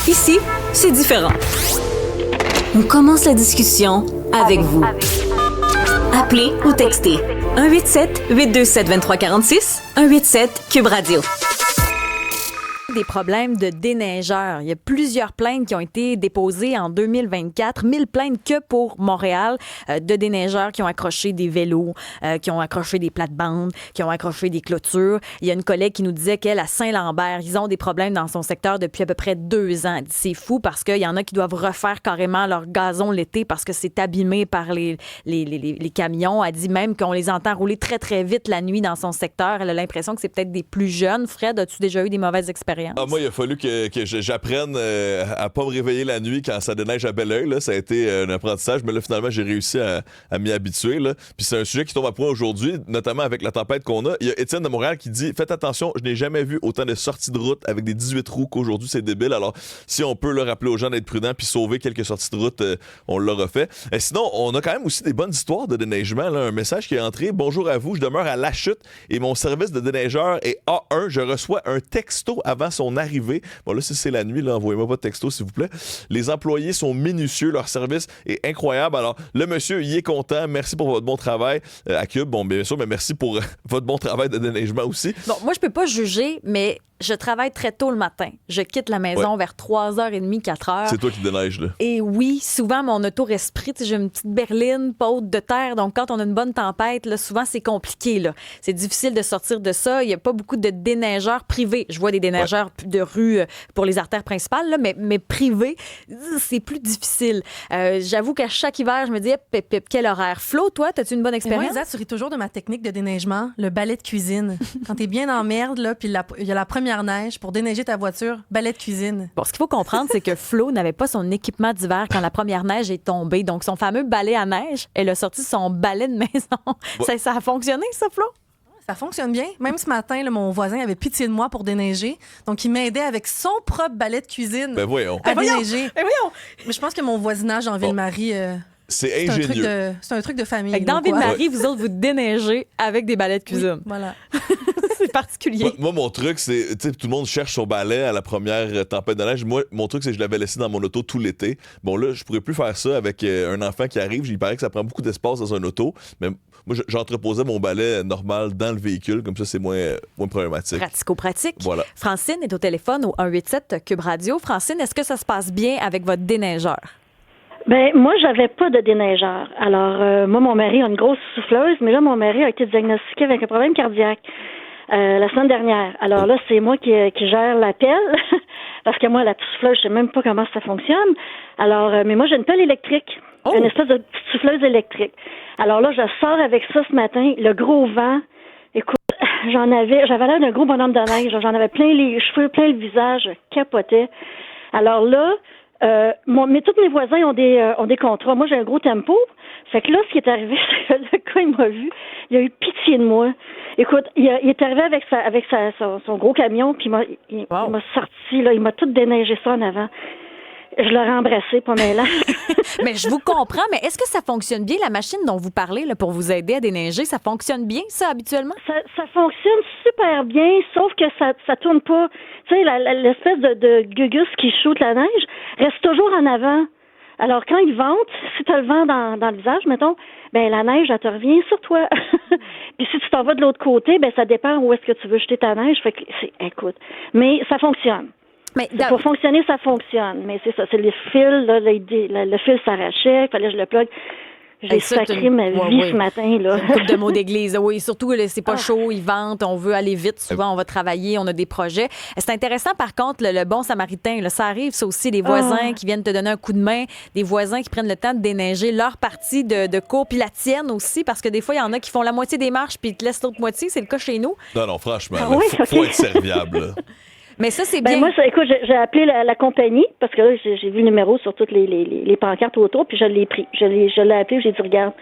Ici, c'est différent. On commence la discussion avec vous. Appelez ou textez 187-827-2346, 187-Cube Radio. Des problèmes de déneigeurs. Il y a plusieurs plaintes qui ont été déposées en 2024. 1000 plaintes que pour Montréal de déneigeurs qui ont accroché des vélos, qui ont accroché des plates-bandes, qui ont accroché des clôtures. Il y a une collègue qui nous disait qu'elle, à Saint-Lambert, ils ont des problèmes dans son secteur depuis à peu près 2 ans. Elle dit, c'est fou parce qu'il y en a qui doivent refaire carrément leur gazon l'été parce que c'est abîmé par les camions. Elle dit même qu'on les entend rouler très, très vite la nuit dans son secteur. Elle a l'impression que c'est peut-être des plus jeunes. Fred, as-tu déjà eu des mauvaises expériences? Ah, moi, il a fallu que j'apprenne à pas me réveiller la nuit quand ça déneige à Belleuil. Là. Ça a été un apprentissage, mais là, finalement, j'ai réussi à m'y habituer. Là. Puis c'est un sujet qui tombe à point aujourd'hui, notamment avec la tempête qu'on a. Il y a Étienne de Montréal qui dit « Faites attention, je n'ai jamais vu autant de sorties de route avec des 18 roues qu'aujourd'hui, c'est débile. » Alors, si on peut le rappeler aux gens d'être prudents puis sauver quelques sorties de route, on l'aura fait. Et sinon, on a quand même aussi des bonnes histoires de déneigement. Là. Un message qui est entré « Bonjour à vous, je demeure à La Chute et mon service de déneigeur est A1. Je reçois un texto avant son arrivée. » Bon, là, si c'est la nuit, là, envoyez-moi pas de texto, s'il vous plaît. Les employés sont minutieux, leur service est incroyable. Alors, le monsieur, il est content. Merci pour votre bon travail à Cube. Bon, bien sûr, mais merci pour votre bon travail de déneigement aussi. Bon, moi, je peux pas juger, mais je travaille très tôt le matin. Je quitte la maison vers 3h30, 4h. C'est toi qui déneiges, là. Et oui, souvent, mon auto respire. J'ai une petite berline, pas haute de terre. Donc, quand on a une bonne tempête, là, souvent, c'est compliqué. Là. C'est difficile de sortir de ça. Il n'y a pas beaucoup de déneigeurs privés. Je vois des déneigeurs de rue pour les artères principales, là, mais privés, c'est plus difficile. J'avoue qu'à chaque hiver, je me dis, quel horaire. Flo, toi, as-tu une bonne expérience? Moi, Isa, tu ris toujours de ma technique de déneigement, le balai de cuisine. Quand t'es bien en merde, là, puis il y a la première neige pour déneiger ta voiture, balai de cuisine. Bon, ce qu'il faut comprendre, c'est que Flo n'avait pas son équipement d'hiver quand la première neige est tombée. Donc, son fameux balai à neige, elle a sorti son balai de maison. Ça a fonctionné, ça, Flo? Ça fonctionne bien. Même ce matin, là, mon voisin avait pitié de moi pour déneiger. Donc, il m'aidait avec son propre balai de cuisine à déneiger. Mais je pense que mon voisinage en Ville-Marie... c'est ingénieux. C'est un truc de famille. Dans Ville-Marie, vous autres, vous déneigez avec des balais de cuisine. Oui, voilà. C'est particulier. Moi, mon truc, c'est, tu sais, tout le monde cherche son balai à la première tempête de neige. Moi, mon truc, c'est que je l'avais laissé dans mon auto tout l'été. Bon, là, je pourrais plus faire ça avec un enfant qui arrive. Il paraît que ça prend beaucoup d'espace dans un auto. Mais moi, j'entreposais mon balai normal dans le véhicule. Comme ça, c'est moins problématique. Pratico-pratique. Voilà. Francine est au téléphone au 187 Cube Radio. Francine, est-ce que ça se passe bien avec votre déneigeur? Ben moi, j'avais pas de déneigeur. Alors, moi, mon mari a une grosse souffleuse, mais là, mon mari a été diagnostiqué avec un problème cardiaque la semaine dernière. Alors là, c'est moi qui gère la pelle, parce que moi, la petite souffleuse, je sais même pas comment ça fonctionne. Alors, mais moi, j'ai une pelle électrique, une espèce de petite souffleuse électrique. Alors là, je sors avec ça ce matin, le gros vent. Écoute, j'avais l'air d'un gros bonhomme de neige. J'en avais plein les cheveux, plein le visage, je capotais. Alors là, mais tous mes voisins ont des contrats. Moi, j'ai un gros tempo. Fait que là, ce qui est arrivé, c'est que le gars, il m'a vu. Il a eu pitié de moi. Écoute, il est arrivé avec son gros camion, puis il m'a sorti, là, il m'a tout déneigé ça en avant. Je l'aurais embrassé, pas mal. Mais je vous comprends, mais est-ce que ça fonctionne bien, la machine dont vous parlez là, pour vous aider à déneiger? Ça fonctionne bien, ça, habituellement? Ça fonctionne super bien, sauf que ça tourne pas. Tu sais, l'espèce de gugus qui shoot la neige reste toujours en avant. Alors, quand il vente, si tu as le vent dans le visage, mettons, ben la neige, elle te revient sur toi. Puis si tu t'en vas de l'autre côté, ben ça dépend où est-ce que tu veux jeter ta neige. Fait que, écoute, mais ça fonctionne. Mais pour fonctionner, ça fonctionne. Mais c'est ça, c'est le fil, là, le fil s'arrachait, il fallait que je le plug. J'ai sacré ma vie ce matin, là. Une couple de mots d'église, oui. Surtout, c'est pas chaud, ils vendent, on veut aller vite. Souvent, on va travailler, on a des projets. C'est intéressant, par contre, le bon samaritain. Là, ça arrive, ça aussi, des voisins qui viennent te donner un coup de main, des voisins qui prennent le temps de déneiger leur partie de cours, puis la tienne aussi, parce que des fois, il y en a qui font la moitié des marches, puis ils te laissent l'autre moitié. C'est le cas chez nous. Non, franchement, faut être serviable. Mais ça, c'est bien. Moi, écoute, j'ai appelé la compagnie, parce que là, j'ai vu le numéro sur toutes les pancartes autour, puis je l'ai pris. Je l'ai appelé, j'ai dit, regarde,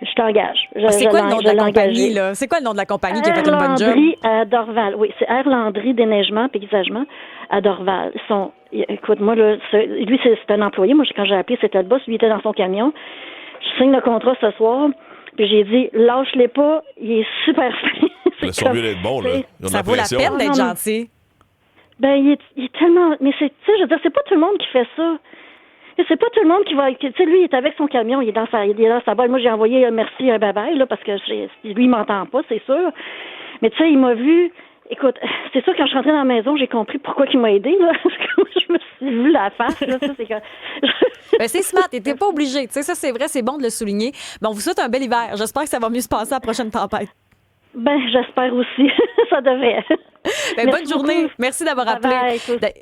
je t'engage. C'est quoi le nom de la compagnie, là? C'est quoi le nom de la compagnie qui a fait une bonne job? Landry à Dorval. Oui, c'est Air Landry Déneigement, paysagement à Dorval. Écoute, moi, là, lui, c'est un employé. Moi, quand j'ai appelé, c'était le boss. Lui, il était dans son camion. Je signe le contrat ce soir. Puis j'ai dit, lâche-les pas. Il est super fin. Ils sont mieux d'être bons, là. Ça vaut la peine d'être gentil. Ben, il est tellement... Mais tu sais, je veux dire, c'est pas tout le monde qui fait ça. Et c'est pas tout le monde qui va... Tu sais, lui, il est avec son camion, il est dans sa boîte. Moi, j'ai envoyé un merci, un bye-bye, là, parce que lui, il m'entend pas, c'est sûr. Mais tu sais, il m'a vu... Écoute, c'est sûr, quand je suis rentrée dans la maison, j'ai compris pourquoi il m'a aidé, là. Parce que moi, je me suis vu la face, là. Ça, c'est que... Ben, c'est smart, t'étais pas obligé. Tu sais, ça, c'est vrai, c'est bon de le souligner. Ben, on vous souhaite un bel hiver. J'espère que ça va mieux se passer à la prochaine tempête. Ben, j'espère aussi. Ça devrait. Ben, bonne journée. Merci d'avoir appelé.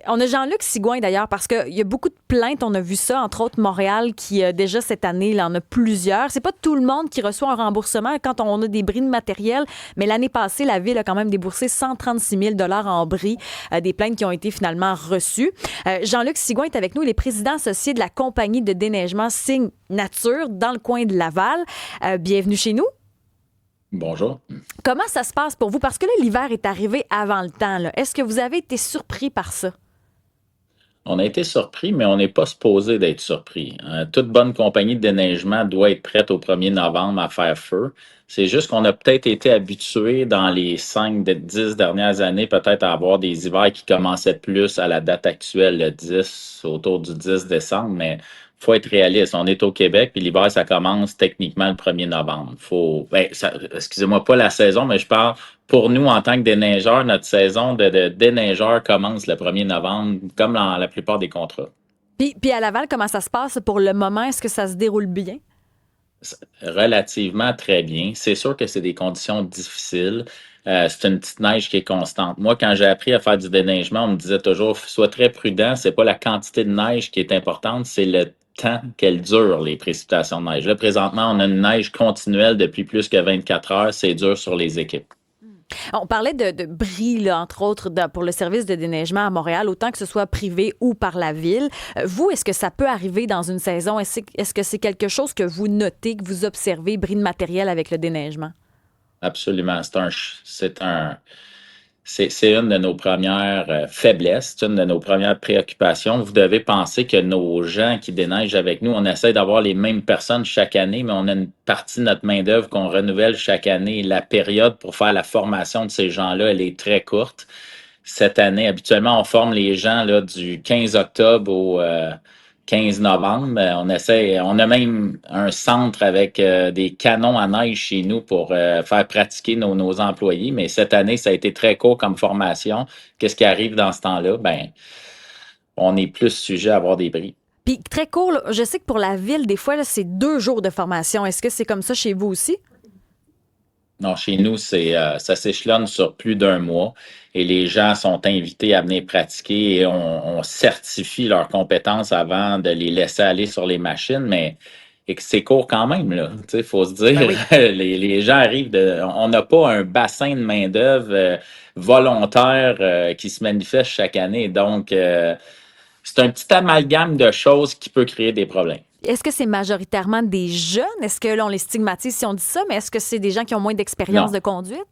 On a Jean-Luc Sigouin, d'ailleurs, parce qu'il y a beaucoup de plaintes. On a vu ça, entre autres Montréal, qui, déjà cette année, il en a plusieurs. C'est pas tout le monde qui reçoit un remboursement quand on a des bris de matériel, mais l'année passée, la Ville a quand même déboursé 136 000 $ en bris, des plaintes qui ont été finalement reçues. Jean-Luc Sigouin est avec nous. Il est président associé de la compagnie de déneigement Signe Nature dans le coin de Laval. Bienvenue chez nous. Bonjour. Comment ça se passe pour vous? Parce que là, l'hiver est arrivé avant le temps. Là. Est-ce que vous avez été surpris par ça? On a été surpris, mais on n'est pas supposé d'être surpris. Toute bonne compagnie de déneigement doit être prête au 1er novembre à faire feu. C'est juste qu'on a peut-être été habitué dans les 5-10 dernières années, peut-être à avoir des hivers qui commençaient plus à la date actuelle, le 10, autour du 10 décembre, mais il faut être réaliste. On est au Québec, puis l'hiver, ça commence techniquement le 1er novembre. Excusez-moi, pas la saison, mais je parle pour nous, en tant que déneigeurs, notre saison de déneigeurs commence le 1er novembre, comme dans la plupart des contrats. Puis à Laval, comment ça se passe pour le moment? Est-ce que ça se déroule bien? Relativement très bien. C'est sûr que c'est des conditions difficiles. C'est une petite neige qui est constante. Moi, quand j'ai appris à faire du déneigement, on me disait toujours, sois très prudent. C'est pas la quantité de neige qui est importante, c'est le temps qu'elle dure, les précipitations de neige. Là, présentement, on a une neige continuelle depuis plus que 24 heures. C'est dur sur les équipes. On parlait de bris, là, entre autres, pour le service de déneigement à Montréal, autant que ce soit privé ou par la Ville. Vous, est-ce que ça peut arriver dans une saison? Est-ce que c'est quelque chose que vous notez, que vous observez, bris de matériel avec le déneigement? Absolument. C'est une de nos premières faiblesses, c'est une de nos premières préoccupations. Vous devez penser que nos gens qui déneigent avec nous, on essaie d'avoir les mêmes personnes chaque année, mais on a une partie de notre main-d'œuvre qu'on renouvelle chaque année. La période pour faire la formation de ces gens-là, elle est très courte. Cette année, habituellement, on forme les gens là, du 15 octobre au 15 novembre. On a même un centre avec des canons à neige chez nous pour faire pratiquer nos employés. Mais cette année, ça a été très court comme formation. Qu'est-ce qui arrive dans ce temps-là? Ben, on est plus sujet à avoir des bris. Puis très court, là, je sais que pour la Ville, des fois, là, c'est 2 jours de formation. Est-ce que c'est comme ça chez vous aussi? Non, chez nous, ça s'échelonne sur plus d'1 mois et les gens sont invités à venir pratiquer et on certifie leurs compétences avant de les laisser aller sur les machines, mais c'est court quand même, là. Il faut se dire, les gens arrivent on n'a pas un bassin de main-d'œuvre volontaire qui se manifeste chaque année. Donc, c'est un petit amalgame de choses qui peut créer des problèmes. Est-ce que c'est majoritairement des jeunes? Est-ce que là, on les stigmatise si on dit ça, mais est-ce que c'est des gens qui ont moins d'expérience de conduite?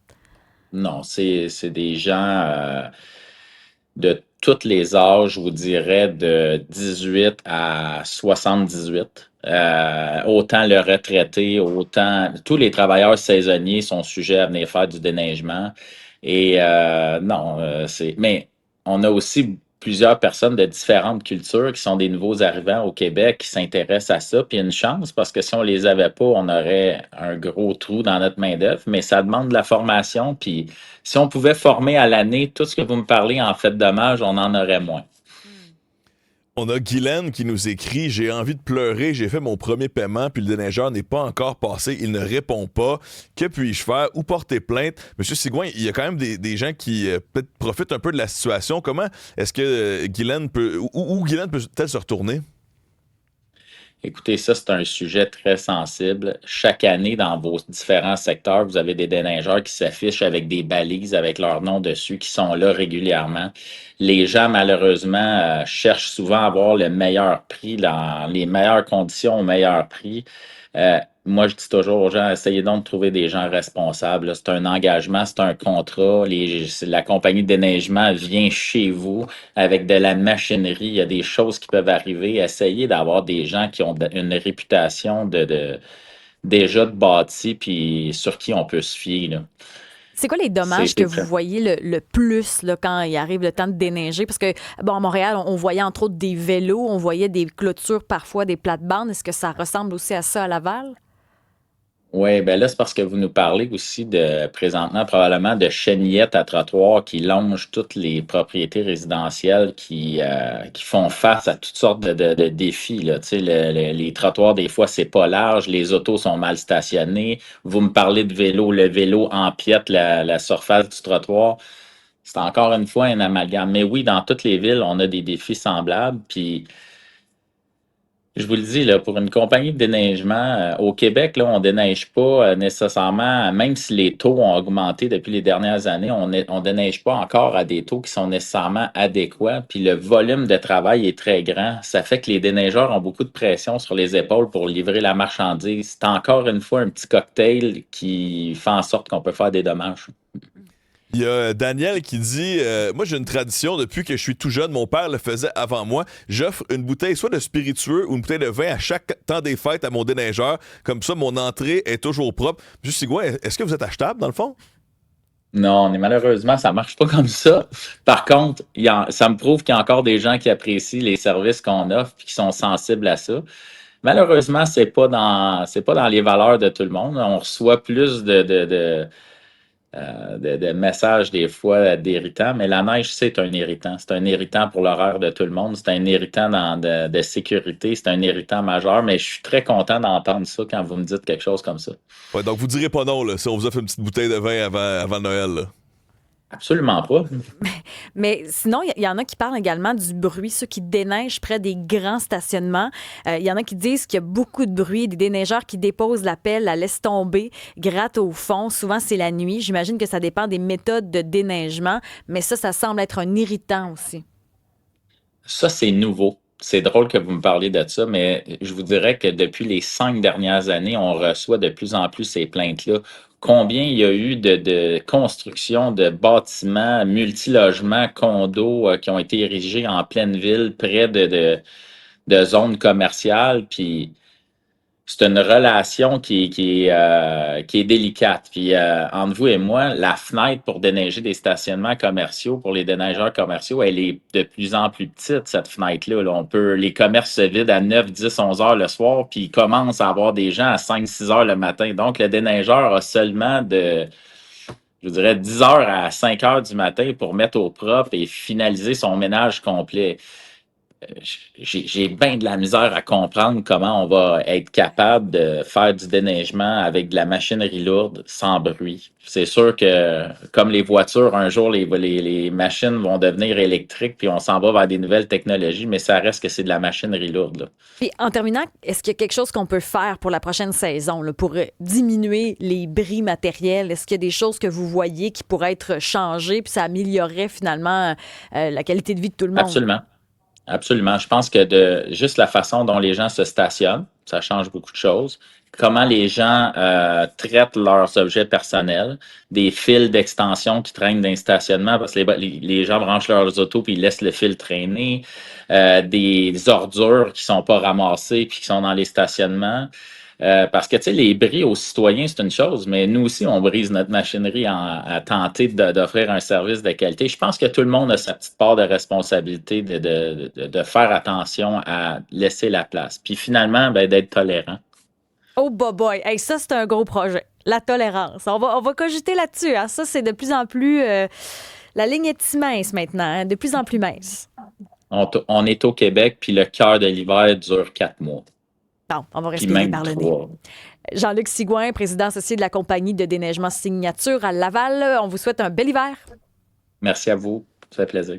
Non, c'est des gens de tous les âges, je vous dirais, de 18 à 78. Autant le retraité, autant tous les travailleurs saisonniers sont sujets à venir faire du déneigement. Et mais on a aussi plusieurs personnes de différentes cultures qui sont des nouveaux arrivants au Québec qui s'intéressent à ça. Puis il y a une chance parce que si on les avait pas, on aurait un gros trou dans notre main-d'œuvre. Mais ça demande de la formation. Puis si on pouvait former à l'année tout ce que vous me parlez en fait dommage, on en aurait moins. On a Guylaine qui nous écrit « J'ai envie de pleurer, j'ai fait mon premier paiement, puis le déneigeur n'est pas encore passé, il ne répond pas. Que puis-je faire? Ou porter plainte? » Monsieur Sigouin, il y a quand même des gens qui peut-être profitent un peu de la situation. Comment est-ce que Guylaine où Guylaine peut-elle se retourner? Écoutez, ça, c'est un sujet très sensible. Chaque année, dans vos différents secteurs, vous avez des déneigeurs qui s'affichent avec des balises avec leur nom dessus, qui sont là régulièrement. Les gens, malheureusement, cherchent souvent à avoir le meilleur prix, dans les meilleures conditions au meilleur prix. Moi, je dis toujours aux gens, essayez donc de trouver des gens responsables. Là. C'est un engagement, c'est un contrat. La compagnie de déneigement vient chez vous avec de la machinerie. Il y a des choses qui peuvent arriver. Essayez d'avoir des gens qui ont une réputation déjà de bâti puis sur qui on peut se fier. Là. C'est quoi les dommages que vous voyez le plus là, quand il arrive le temps de déneiger? Parce que, à Montréal, on voyait entre autres des vélos, on voyait des clôtures, parfois des plates-bandes. Est-ce que ça ressemble aussi à ça à Laval? Oui, bien là, c'est parce que vous nous parlez aussi présentement, probablement de chenillettes à trottoir qui longent toutes les propriétés résidentielles qui font face à toutes sortes de défis, là. Tu sais, les trottoirs, des fois, c'est pas large, les autos sont mal stationnés. Vous me parlez de vélo, le vélo empiète la surface du trottoir. C'est encore une fois un amalgame. Mais oui, dans toutes les villes, on a des défis semblables. Puis, je vous le dis, là, pour une compagnie de déneigement, au Québec, là, on déneige pas nécessairement, même si les taux ont augmenté depuis les dernières années, on déneige pas encore à des taux qui sont nécessairement adéquats. Puis le volume de travail est très grand. Ça fait que les déneigeurs ont beaucoup de pression sur les épaules pour livrer la marchandise. C'est encore une fois un petit cocktail qui fait en sorte qu'on peut faire des dommages. Il y a Daniel qui dit moi, j'ai une tradition depuis que je suis tout jeune. Mon père le faisait avant moi. J'offre une bouteille soit de spiritueux ou une bouteille de vin à chaque temps des fêtes à mon déneigeur. Comme ça, mon entrée est toujours propre. Juste Sigouin, est-ce que vous êtes achetable dans le fond? Non, mais malheureusement, ça marche pas comme ça. Par contre, ça me prouve qu'il y a encore des gens qui apprécient les services qu'on offre et qui sont sensibles à ça. Malheureusement, c'est pas dans les valeurs de tout le monde. On reçoit plus de messages des fois d'irritants, mais la neige, c'est un irritant. C'est un irritant pour l'horaire de tout le monde. C'est un irritant de sécurité. C'est un irritant majeur, mais je suis très content d'entendre ça quand vous me dites quelque chose comme ça. Ouais, donc, vous ne direz pas non là, si on vous offre une petite bouteille de vin avant Noël. Là. Absolument pas. Mais sinon, il y en a qui parlent également du bruit, ceux qui déneigent près des grands stationnements. Il y en a qui disent qu'il y a beaucoup de bruit, des déneigeurs qui déposent la pelle, la laissent tomber, grattent au fond. Souvent, c'est la nuit. J'imagine que ça dépend des méthodes de déneigement, mais ça semble être un irritant aussi. Ça, c'est nouveau. C'est drôle que vous me parliez de ça, mais je vous dirais que depuis les 5 dernières années, on reçoit de plus en plus ces plaintes-là. Combien il y a eu de construction de bâtiments, multilogements, condos qui ont été érigés en pleine ville, près de zones commerciales, puis c'est une relation qui est délicate. Puis entre vous et moi, la fenêtre pour déneiger des stationnements commerciaux, pour les déneigeurs commerciaux, elle est de plus en plus petite, cette fenêtre-là. Là, les commerces se vident à 9, 10, 11 heures le soir, puis ils commencent à avoir des gens à 5, 6 heures le matin. Donc, le déneigeur a seulement je dirais, 10 heures à 5 heures du matin pour mettre au propre et finaliser son ménage complet. J'ai bien de la misère à comprendre comment on va être capable de faire du déneigement avec de la machinerie lourde sans bruit. C'est sûr que, comme les voitures, un jour, les machines vont devenir électriques puis on s'en va vers des nouvelles technologies, mais ça reste que c'est de la machinerie lourde. Là. Puis, en terminant, est-ce qu'il y a quelque chose qu'on peut faire pour la prochaine saison là, pour diminuer les bris matériels? Est-ce qu'il y a des choses que vous voyez qui pourraient être changées puis ça améliorerait finalement la qualité de vie de tout le monde? Absolument. Absolument. Je pense que juste la façon dont les gens se stationnent, ça change beaucoup de choses. Comment les gens traitent leurs objets personnels, des fils d'extension qui traînent dans les stationnements parce que les gens branchent leurs autos puis ils laissent le fil traîner, des ordures qui sont pas ramassées puis qui sont dans les stationnements. Parce que, tu sais, les bris aux citoyens, c'est une chose, mais nous aussi, on brise notre machinerie à tenter d'offrir un service de qualité. Je pense que tout le monde a sa petite part de responsabilité de faire attention à laisser la place. Puis finalement, d'être tolérant. Oh, boy! Hey, ça, c'est un gros projet. La tolérance. On va cogiter là-dessus. Hein? Ça, c'est de plus en plus... la ligne est mince maintenant, hein? De plus en plus mince. On est au Québec, puis le cœur de l'hiver dure 4 mois. Bon, on va respirer par le nez. Jean-Luc Sigouin, président associé de la compagnie de déneigement Signature à Laval. On vous souhaite un bel hiver. Merci à vous. Ça fait plaisir.